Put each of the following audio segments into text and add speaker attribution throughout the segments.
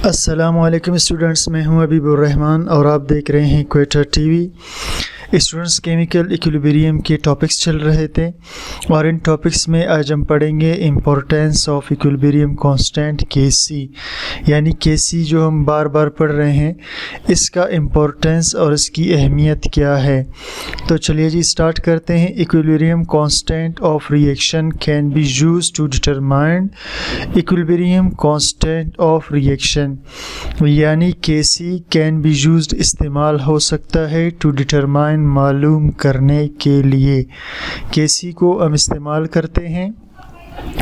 Speaker 1: अस्सलामुअलैकुम स्टूडेंट्स, मैं हूं हबीबुर रहमान और आप देख रहे हैं equator TV. Students, chemical equilibrium के टॉपिक्स चल रहे थे और इन टॉपिक्स में आज हम पढ़ेंगे importance of equilibrium constant Kc, यानी Kc जो हम बार बार पढ़ रहे हैं, इसका इम्पोर्टेंस और इसकी अहमियत क्या है। तो चलिए जी स्टार्ट करते हैं। Equilibrium constant of reaction can be used to determine equilibrium constant of reaction, यानी Kc कैन बी यूज्ड इस्तेमाल हो सकता है टू डिटरमाइन मालूम करने के लिए। Kc को हम इस्तेमाल करते हैं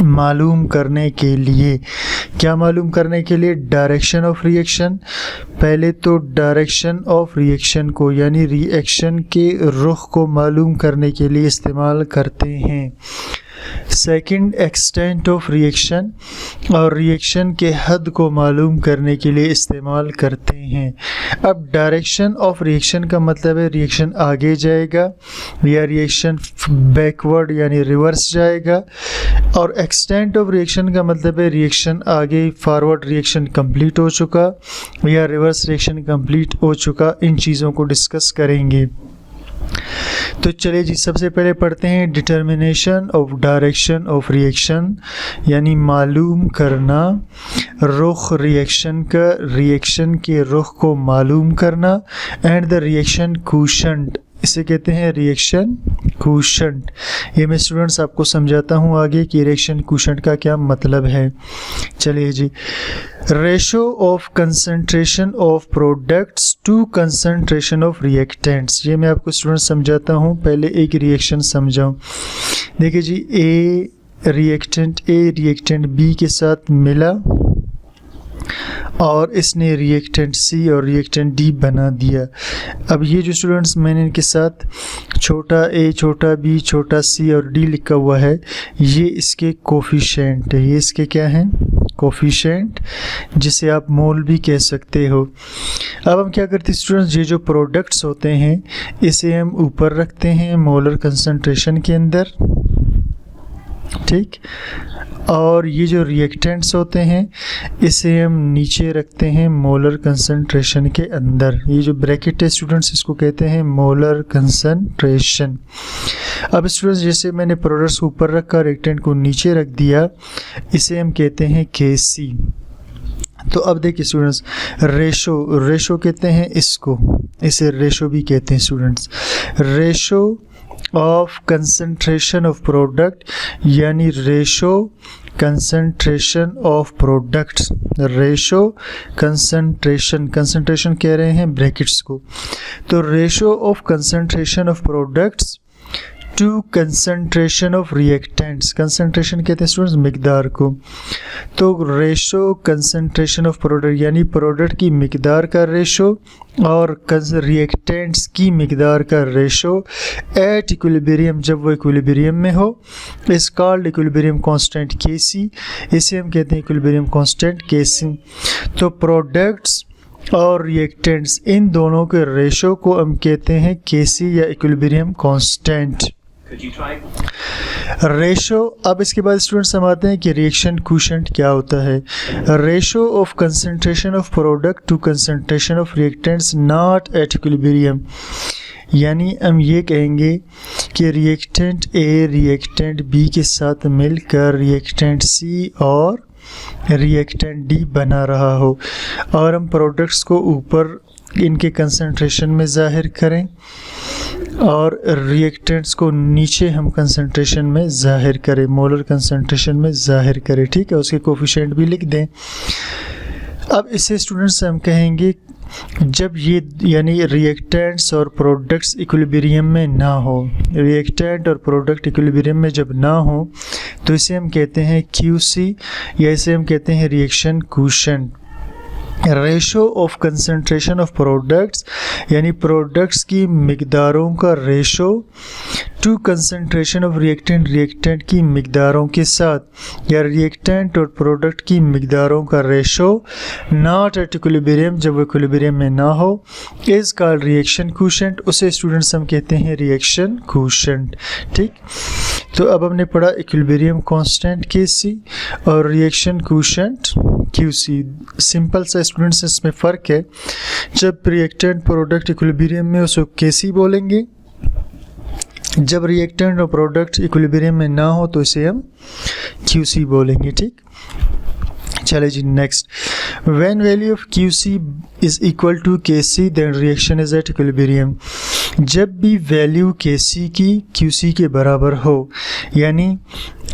Speaker 1: मालूम करने के लिए। क्या मालूम करने के लिए? Direction of reaction. पहले तो डायरेक्शन ऑफ रिएक्शन को यानी रिएक्शन के रुख को मालूम करने के लिए इस्तेमाल करते हैं। सेकंड, एक्सटेंट ऑफ रिएक्शन, और रिएक्शन के हद को मालूम करने के लिए इस्तेमाल करते हैं। अब डायरेक्शन ऑफ रिएक्शन का मतलब है रिएक्शन आगे जाएगा या रिएक्शन बैकवर्ड यानी रिवर्स जाएगा, और एक्सटेंट ऑफ रिएक्शन का मतलब है रिएक्शन आगे फॉरवर्ड रिएक्शन कंप्लीट हो चुका या रिवर्स रिएक्शन कंप्लीट हो चुका। इन चीज़ों को डिस्कस करेंगे। तो चलिए जी सबसे पहले पढ़ते हैं determination of direction of reaction, यानी मालूम करना रुख रिएक्शन का, रिएक्शन के रुख को मालूम करना। एंड द रिएक्शन क्वोशंट, इसे कहते हैं रिएक्शन क्वोशंट। ये मैं स्टूडेंट्स आपको समझाता हूँ आगे कि रिएक्शन क्वोशंट का क्या मतलब है। चलिए जी, ratio of concentration of products to concentration of reactants, ये मैं आपको स्टूडेंट्स समझाता हूँ। पहले एक रिएक्शन समझाऊँ। देखिए जी, ए रिएक्टेंट बी के साथ मिला और इसने रिएक्टेंट सी और रिएक्टेंट डी बना दिया। अब ये जो स्टूडेंट्स मैंने इनके साथ छोटा ए, छोटा बी, छोटा सी और डी लिखा हुआ है, ये इसके कोफिशिएंट है। ये इसके क्या हैं? कोफिशिएंट, जिसे आप मोल भी कह सकते हो। अब हम क्या करते हैं स्टूडेंट्स, ये जो प्रोडक्ट्स होते हैं इसे हम ऊपर रखते हैं मोलर कंसंट्रेशन के अंदर, ठीक, और ये जो रिएक्टेंट्स होते हैं इसे हम नीचे रखते हैं मोलर कंसंट्रेशन के अंदर। ये जो ब्रैकेट है स्टूडेंट्स, इसको कहते हैं मोलर कंसंट्रेशन। अब स्टूडेंट्स, जैसे मैंने प्रोडक्ट्स ऊपर रखा, रिएक्टेंट को नीचे रख दिया, इसे हम कहते हैं Kc। तो अब देखिए स्टूडेंट्स, रेशो कहते हैं इसको, इसे रेशो भी कहते हैं students. Ratio of concentration of product, यानी ratio concentration of products. Ratio concentration कह रहे हैं ब्रैकेट्स को। तो ratio of concentration of products to concentration of reactants. Concentration कहते हैं स्टूडेंट्स मिकदार को। तो रेशो कंसंट्रेशन ऑफ प्रोडक्ट यानी प्रोडक्ट की मिकदार का रेशो और रिएक्टेंट्स की मिकदार का रेशो एट इक्विलिब्रियम, जब वो इक्विलिब्रियम में हो, इस कॉल्ड इक्विलिब्रियम कांस्टेंट Kc। इसे हम कहते हैं इक्विलिब्रियम कांस्टेंट Kc। तो प्रोडक्ट्स और रिएक्टेंट्स, इन दोनों के रेशो को हम कहते हैं Kc या इक्विलिब्रियम कांस्टेंट रेशो। अब इसके बाद स्टूडेंट्स हम आते हैं कि रिएक्शन क्वोशंट क्या होता है। Ratio of concentration of product to concentration of reactants not at equilibrium, यानी हम ये कहेंगे कि रिएक्टेंट ए रिएक्टेंट बी के साथ मिलकर रिएक्टेंट सी और रिएक्टेंट डी बना रहा हो, और हम प्रोडक्ट्स को ऊपर इनके कंसंट्रेशन में ज़ाहिर करें और रिएक्टेंट्स को नीचे हम कंसंट्रेशन में ज़ाहिर करें, मोलर कंसंट्रेशन में ज़ाहिर करें, ठीक है। उसके कोफिशिएंट भी लिख दें। अब इसे स्टूडेंट्स हम कहेंगे जब ये यानी रिएक्टेंट्स और प्रोडक्ट्स इक्विलिब्रियम में ना हो, रिएक्टेंट और प्रोडक्ट इक्विलिब्रियम में जब ना हो, तो इसे हम कहते हैं Qc या इसे हम कहते हैं reaction quotient. Ratio of concentration of products, यानी प्रोडक्ट्स की मिकदारों का ratio two concentration of reactant reactant की मिकदारों के साथ या रिएक्टेंट और प्रोडक्ट की मिकदारों का रेशो नॉट एट इक्विलिब्रियम, जब वो इक्विलिब्रियम में ना हो, इज़ कॉल्ड रिएक्शन कोशेंट, उसे स्टूडेंट्स हम कहते हैं रिएक्शन कोशेंट। ठीक, तो अब हमने पढ़ा इक्विलिब्रियम कांस्टेंट Kc और रिएक्शन कोशेंट Qc। सिंपल सा स्टूडेंट्स इसमें फ़र्क है, जब रिएक्टेंट प्रोडक्ट इक्विलिब्रियम में उसको Kc बोलेंगे, जब रिएक्टेंट और प्रोडक्ट इक्विलिब्रियम में ना हो तो इसे हम Qc बोलेंगे। ठीक, चले जी next. When value of Qc is equal to Kc then reaction is at equilibrium. जब भी वैल्यू Kc की Qc के बराबर हो, यानी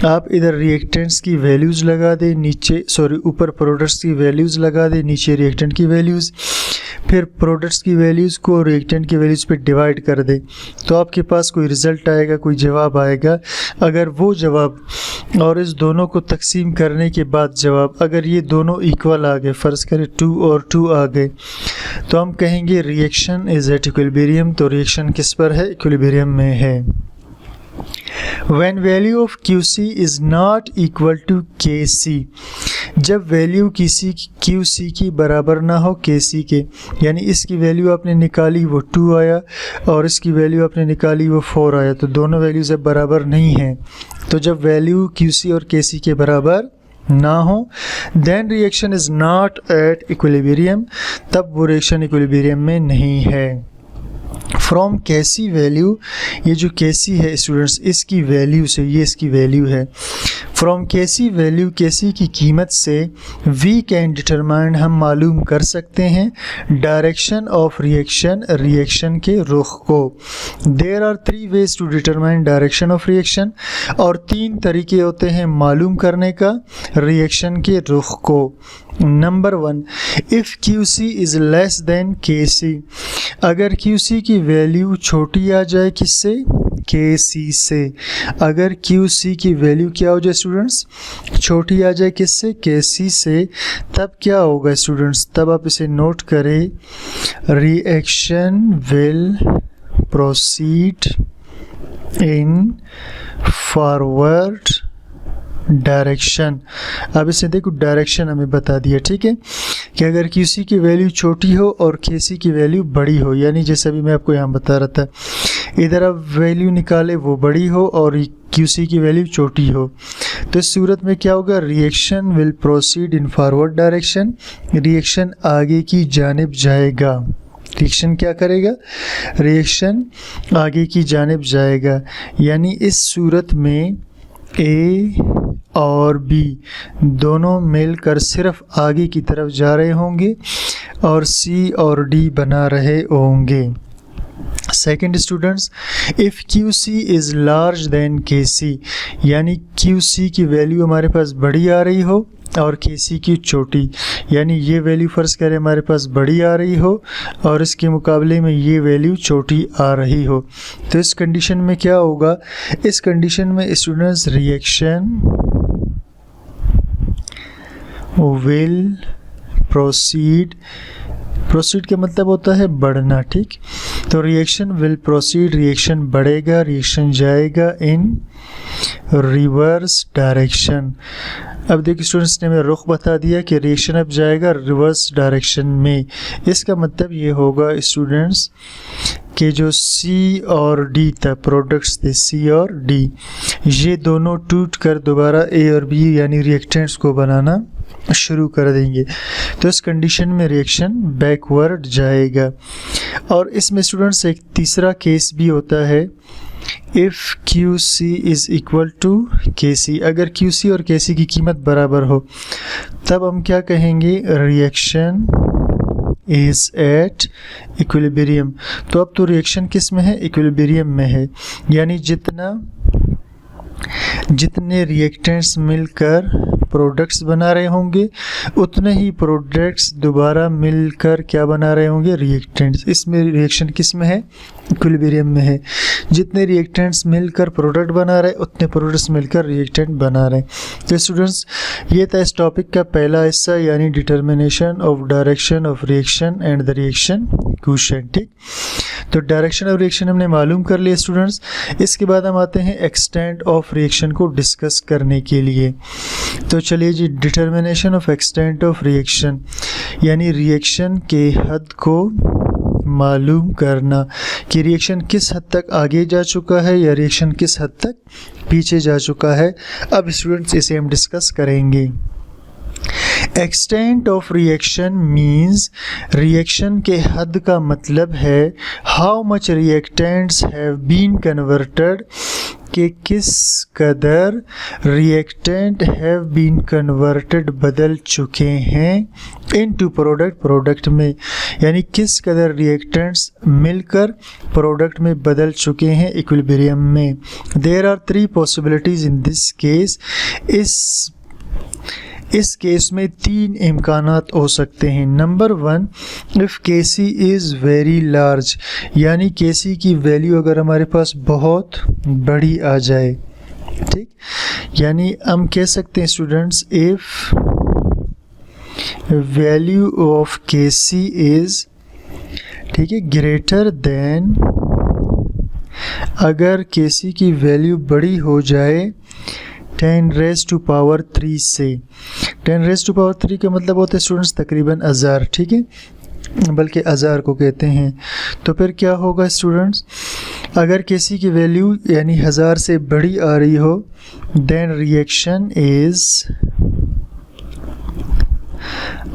Speaker 1: आप इधर रिएक्टेंट्स की वैल्यूज़ लगा दें, नीचे ऊपर प्रोडक्ट्स की वैल्यूज़ लगा दें, नीचे रिएक्टेंट की वैल्यूज़, फिर प्रोडक्ट्स की वैल्यूज़ को रिएक्टेंट की वैल्यूज़ पे डिवाइड कर दें, तो आपके पास कोई रिज़ल्ट आएगा, कोई जवाब आएगा। अगर वो जवाब और इस दोनों को तकसीम करने के बाद जवाब, अगर ये दोनों इक्वल आ गए, फ़र्ज़ करें 2 और 2 आ गए, तो हम कहेंगे रिएक्शन इज़ एट इक्विलिब्रियम। तो रिएक्शन किस पर है? इक्विलिब्रियम में है। When value of Qc is not equal to Kc, जब वैल्यू किसी Qc की बराबर ना हो Kc के, यानी इसकी वैल्यू आपने निकाली वो 2 आया और इसकी वैल्यू आपने निकाली वो 4 आया, तो दोनों वैल्यूज़ अब बराबर नहीं हैं। तो जब वैल्यू Qc और Kc के बराबर ना हो, then reaction is not at equilibrium, तब वो रिएक्शन इक्विलिब्रियम में नहीं है। फ्रॉम Kc वैल्यू, ये जो Kc है स्टूडेंट्स, इसकी वैल्यू से, ये इसकी वैल्यू है, फ्रॉम Kc वैल्यू, Kc की कीमत से वी कैन डिटरमाइन, हम मालूम कर सकते हैं डायरेक्शन ऑफ रिएक्शन, रिएक्शन के रुख को। There are 3 ways to determine direction of reaction, और 3 तरीके होते हैं मालूम करने का रिएक्शन के रुख को। Number 1, if Qc is less than Kc, अगर Qc की वैल्यू छोटी आ जाए किससे? Kc से। अगर Qc की वैल्यू क्या हो जाए स्टूडेंट्स? छोटी आ जाए किससे? Kc से। तब क्या होगा स्टूडेंट्स? तब आप इसे नोट करें, reaction will proceed in forward direction. अब इसे देखो, डायरेक्शन हमें बता दिया, ठीक है, कि अगर Qc की वैल्यू छोटी हो और Kc की वैल्यू बड़ी हो, यानी जैसे अभी मैं आपको यहाँ बता रहा था, इधर अब वैल्यू निकाले वो बड़ी हो और Qc की वैल्यू छोटी हो, तो इस सूरत में क्या होगा? Reaction will proceed in forward direction, reaction आगे की जानिब जाएगा। रिएक्शन क्या करेगा? रिएक्शन आगे की जानिब जाएगा, यानी इस सूरत में A और B दोनों मिलकर सिर्फ आगे की तरफ जा रहे होंगे और C और D बना रहे होंगे। Second students, if Qc is large then Kc, यानी Qc की वैल्यू हमारे पास बड़ी आ रही हो और Kc की छोटी, यानी ये वैल्यू फ़र्ज़ करें हमारे पास बड़ी आ रही हो और इसके मुकाबले में ये वैल्यू छोटी आ रही हो, तो इस कंडीशन में क्या होगा? इस कंडीशन में students reaction will proceed, proceed का मतलब होता है बढ़ना, ठीक, तो रिएक्शन विल प्रोसीड, रिएक्शन बढ़ेगा, रिएक्शन जाएगा इन रिवर्स डायरेक्शन। अब देखिए स्टूडेंट्स ने हमें रुख बता दिया कि रिएक्शन अब जाएगा रिवर्स डायरेक्शन में। इसका मतलब ये होगा स्टूडेंट्स कि जो C और D था, प्रोडक्ट्स थे C और D, ये दोनों टूट कर दोबारा A और B यानी रिएक्टेंट्स को बनाना शुरू कर देंगे, तो इस कंडीशन में रिएक्शन बैकवर्ड जाएगा। और इसमें स्टूडेंट्स एक तीसरा केस भी होता है, if Qc is equal to Kc, अगर Qc और Kc की कीमत बराबर हो, तब हम क्या कहेंगे? Reaction is at equilibrium. तो अब तो रिएक्शन किस में है? इक्विलिब्रियम में है, यानी जितने रिएक्टेंट्स मिलकर प्रोडक्ट्स बना रहे होंगे उतने ही प्रोडक्ट्स दोबारा मिलकर क्या बना रहे होंगे? रिएक्टेंट्स। इसमें रिएक्शन किस में है? इक्विलिब्रियम में है। जितने रिएक्टेंट्स मिलकर प्रोडक्ट बना रहे उतने प्रोडक्ट्स मिलकर रिएक्टेंट बना रहे। तो स्टूडेंट्स ये था इस टॉपिक का पहला हिस्सा, यानी determination of direction of reaction and the reaction quotient. ठीक, तो डायरेक्शन ऑफ रिएक्शन हमने मालूम कर लिया स्टूडेंट्स। इसके बाद हम आते हैं एक्सटेंट ऑफ रिएक्शन को डिस्कस करने के लिए। तो चलिए जी, determination of extent of reaction यानी रिएक्शन के हद को मालूम करना कि रिएक्शन किस हद तक आगे जा चुका है या रिएक्शन किस हद तक पीछे जा चुका है। अब स्टूडेंट्स इसे हम डिस्कस करेंगे। Extent of reaction means reaction के हद का मतलब है how much reactants have been converted, कि किस कदर रिएक्टेंट हैव बीन कन्वर्टेड बदल चुके हैं इनटू प्रोडक्ट में, यानी किस कदर रिएक्टेंट्स मिलकर प्रोडक्ट में बदल चुके हैं इक्विलिब्रियम में। There are 3 possibilities in this case. इस केस में 3 इम्कानात हो सकते हैं। Number 1, if Kc is very large, यानी Kc की वैल्यू अगर हमारे पास बहुत बड़ी आ जाए। ठीक, यानी हम कह सकते हैं students, if value of Kc is, ठीक है, ग्रेटर देन, अगर Kc की वैल्यू बड़ी हो जाए 10⁻³ से। 10⁻³ का मतलब होता है स्टूडेंट्स तकरीबन 1000, ठीक है, बल्कि 1000 को कहते हैं। तो फिर क्या होगा स्टूडेंट्स, अगर Kc की वैल्यू यानी 1000 से बड़ी आ रही हो, then reaction is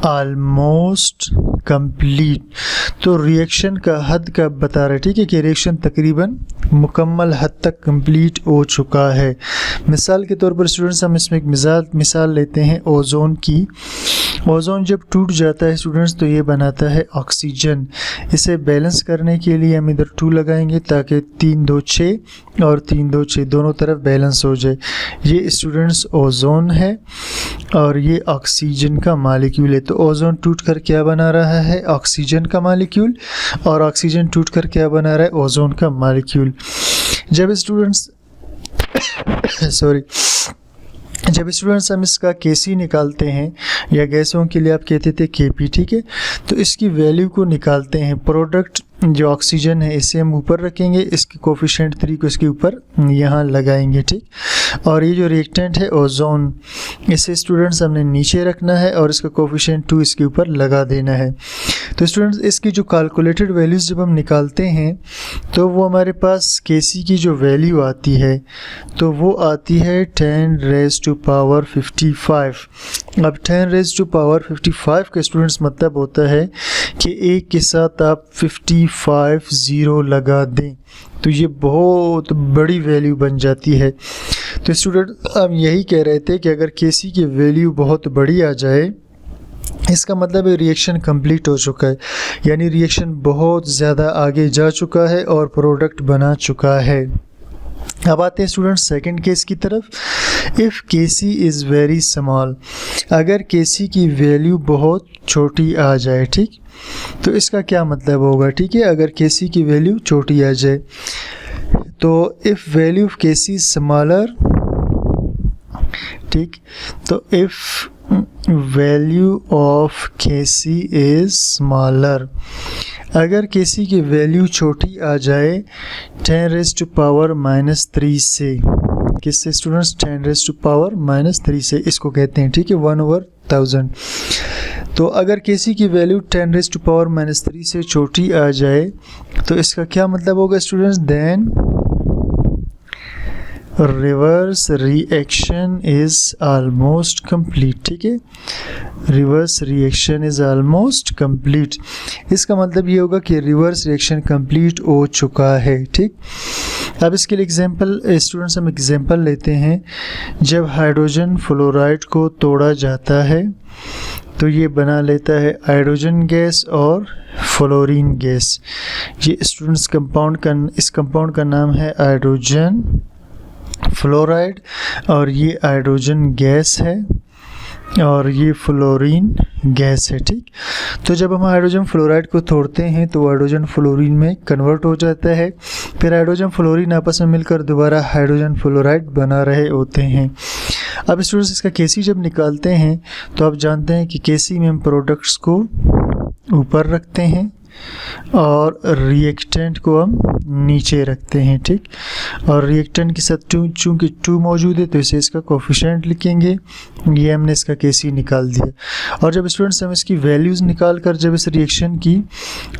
Speaker 1: almost complete. तो रिएक्शन का हद का बता रहा है, ठीक है, कि रिएक्शन तकरीबन मुकम्मल हद तक कंप्लीट हो चुका है। मिसाल के तौर पर स्टूडेंट्स हम इसमें एक मिसाल लेते हैं ओजोन की। ओजोन जब टूट जाता है स्टूडेंट्स तो ये बनाता है ऑक्सीजन। इसे बैलेंस करने के लिए हम इधर 2 लगाएंगे ताकि 3 2 6 और 3 2 6 दोनों तरफ बैलेंस हो जाए। ये स्टूडेंट्स ओजोन है और ये ऑक्सीजन का मालिक्यूल है। तो ओजोन टूट कर क्या बना रहा है, ऑक्सीजन का मालिक्यूल, और ऑक्सीजन टूट कर क्या बना रहा है, ओजोन का मालिक्यूल। जब स्टूडेंट्स जब स्टूडेंट्स हम इसका Kc निकालते हैं, या गैसों के लिए आप कहते थे Kp, ठीक है, तो इसकी वैल्यू को निकालते हैं। प्रोडक्ट जो ऑक्सीजन है इसे हम ऊपर रखेंगे, इसके कोफिशिएंट 3 को इसके ऊपर यहाँ लगाएंगे, ठीक। और ये जो रिएक्टेंट है ओजोन, इसे स्टूडेंट्स हमने नीचे रखना है और इसका कोफिशिएंट 2 इसके ऊपर लगा देना है। तो स्टूडेंट्स इसकी जो कैलकुलेटेड वैल्यूज़ जब हम निकालते हैं तो वो हमारे पास Kc की जो वैल्यू आती है तो वो आती है 10⁻55। अब 10⁻55 का स्टूडेंट्स मतलब होता है कि एक के साथ आप 55 ज़ीरो लगा दें तो ये बहुत बड़ी वैल्यू बन जाती है। तो स्टूडेंट हम यही कह रहे थे कि अगर Kc की वैल्यू बहुत बड़ी आ जाए इसका मतलब है रिएक्शन कंप्लीट हो चुका है, यानी रिएक्शन बहुत ज़्यादा आगे जा चुका है और प्रोडक्ट बना चुका है। अब आते हैं स्टूडेंट सेकंड केस की तरफ। If Kc is very small, अगर Kc की वैल्यू बहुत छोटी आ जाए, ठीक, तो इसका क्या मतलब होगा, ठीक है, अगर Kc की वैल्यू छोटी आ जाए तो if value of Kc smaller, ठीक, तो if value of Kc is smaller, अगर Kc की वैल्यू छोटी आ जाए 10⁻³ से, किससे स्टूडेंट्स, 10⁻³ से, इसको कहते हैं, ठीक है, 1/1000। तो अगर Kc की वैल्यू 10⁻³ से छोटी आ जाए तो इसका क्या मतलब होगा students, then reverse reaction is almost complete, ठीक है, reverse reaction is almost complete. इसका मतलब ये होगा कि रिवर्स रिएक्शन कंप्लीट हो चुका है, ठीक। अब इसके लिए एग्जांपल स्टूडेंट्स हम एग्जांपल लेते हैं। जब हाइड्रोजन फ्लोराइड को तोड़ा जाता है तो ये बना लेता है हाइड्रोजन गैस और फ्लोरीन गैस। ये स्टूडेंट्स इस कंपाउंड का नाम है हाइड्रोजन फ्लोराइड और ये हाइड्रोजन गैस है। और ये फ्लोरीन गैस है, ठीक। तो जब हम हाइड्रोजन फ्लोराइड को तोड़ते हैं तो हाइड्रोजन फ्लोरीन में कन्वर्ट हो जाता है, फिर हाइड्रोजन फ्लोरीन आपस में मिलकर दोबारा हाइड्रोजन फ्लोराइड बना रहे होते हैं। अब स्टूडेंट्स इसका केसी जब निकालते हैं तो आप जानते हैं कि केसी में हम प्रोडक्ट्स को ऊपर रखते हैं और रिएक्टेंट को हम नीचे रखते हैं, ठीक। और रिएक्टेंट के साथ चूँकि 2 मौजूद है तो इसे इसका कोफिशिएंट लिखेंगे। ये हमने इसका केसी निकाल दिया। और जब स्टूडेंट्स हम इसकी वैल्यूज़ निकाल कर जब इस रिएक्शन की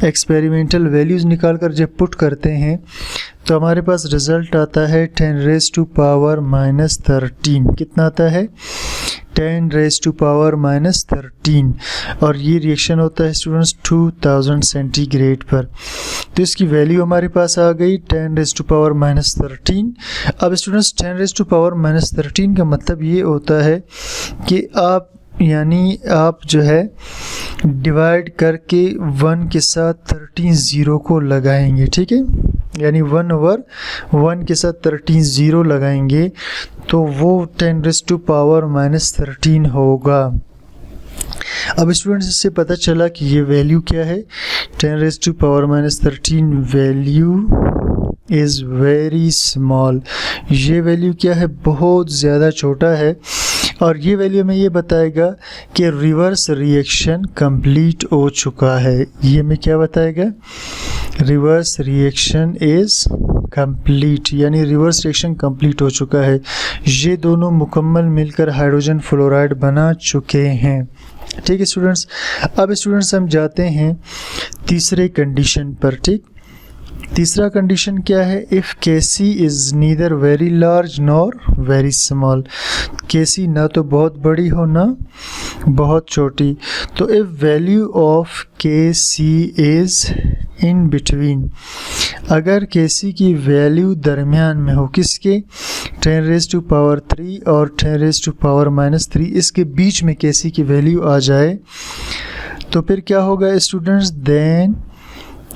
Speaker 1: एक्सपेरिमेंटल वैल्यूज़ निकाल कर जब पुट करते हैं तो हमारे पास रिज़ल्ट आता है 10⁻⁻13। कितना आता है? 10⁻⁻13। और ये रिएक्शन होता है स्टूडेंट्स 2000 सेंटीग्रेड पर। तो इसकी वैल्यू हमारे पास आ गई 10⁻⁻13। अब स्टूडेंट्स 10⁻⁻13 का मतलब ये होता है कि आप जो है डिवाइड करके 1 के साथ 13 ज़ीरो को लगाएंगे, ठीक है। यानी 1/1 के साथ 13 ज़ीरो लगाएंगे तो वो 10⁻⁻13 होगा। अब स्टूडेंट्स इससे पता चला कि ये वैल्यू क्या है। 10⁻⁻13 वैल्यू इज़ वेरी स्मॉल। ये वैल्यू क्या है? बहुत ज़्यादा छोटा है। और ये वैल्यू हमें ये बताएगा कि रिवर्स रिएक्शन कंप्लीट हो चुका है। ये हमें क्या बताएगा? रिवर्स रिएक्शन इज़ कंप्लीट, यानी रिवर्स रिएक्शन कंप्लीट हो चुका है। ये दोनों मुकम्मल मिलकर हाइड्रोजन फ्लोराइड बना चुके हैं, ठीक है स्टूडेंट्स। अब स्टूडेंट्स हम जाते हैं तीसरे कंडीशन पर, ठीक। तीसरा कंडीशन क्या है? If K C is neither very large nor very small. K C ना तो बहुत बड़ी हो ना बहुत छोटी। तो if value of K C is in between, अगर केसी की वैल्यू दरमियान में हो, किसके? 10⁻³ और 10⁻⁻3, इसके बीच में केसी की वैल्यू आ जाए तो फिर क्या होगा students? Then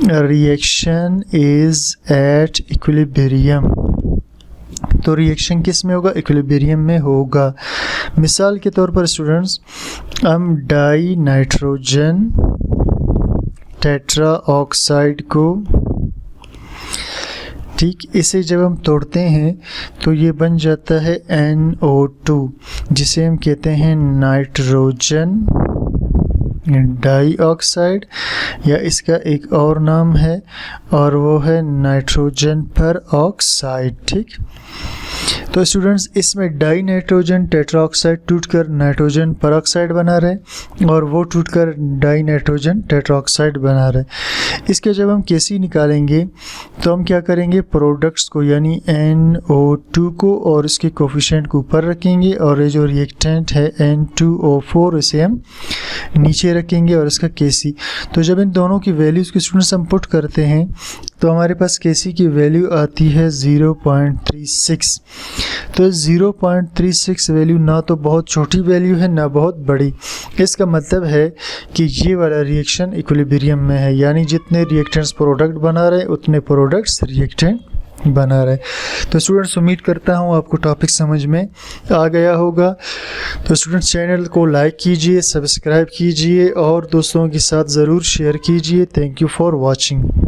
Speaker 1: reaction is at equilibrium. तो रिएक्शन किस में होगा? इक्विलिब्रियम में होगा। मिसाल के तौर पर स्टूडेंट्स हम डाई नाइट्रोजन टेट्रा ऑक्साइड को, ठीक, इसे जब हम तोड़ते हैं तो ये बन जाता है NO2, जिसे हम कहते हैं नाइट्रोजन डाइऑक्साइड, या इसका एक और नाम है और वो है नाइट्रोजन पर ऑक्साइड, ठीक। तो स्टूडेंट्स इसमें डाई नाइट्रोजन टेट्राऑक्साइड टूटकर नाइट्रोजन परऑक्साइड बना रहे और वो टूटकर डाई नाइट्रोजन टेट्राऑक्साइड बना रहे। इसके जब हम केसी निकालेंगे तो हम क्या करेंगे? प्रोडक्ट्स को यानी NO2 को और इसके कोफिशिएंट को ऊपर रखेंगे और ये जो रिएक्टेंट है N2O4 इसे हम नीचे रखेंगे और इसका केसी। तो जब इन दोनों की वैल्यूज़ को स्टूडेंट्स हम पुट करते हैं तो हमारे पास केसी की वैल्यू आती है 0.36। तो 0.36 वैल्यू ना तो बहुत छोटी वैल्यू है ना बहुत बड़ी। इसका मतलब है कि ये वाला रिएक्शन इक्विलिब्रियम में है, यानी जितने रिएक्टेंट्स प्रोडक्ट बना रहे उतने प्रोडक्ट्स रिएक्टेंट बना रहे। तो स्टूडेंट्स उम्मीद करता हूँ आपको टॉपिक समझ में आ गया होगा। तो स्टूडेंट्स चैनल को लाइक कीजिए, सब्सक्राइब कीजिए और दोस्तों के साथ ज़रूर शेयर कीजिए। Thank you for watching.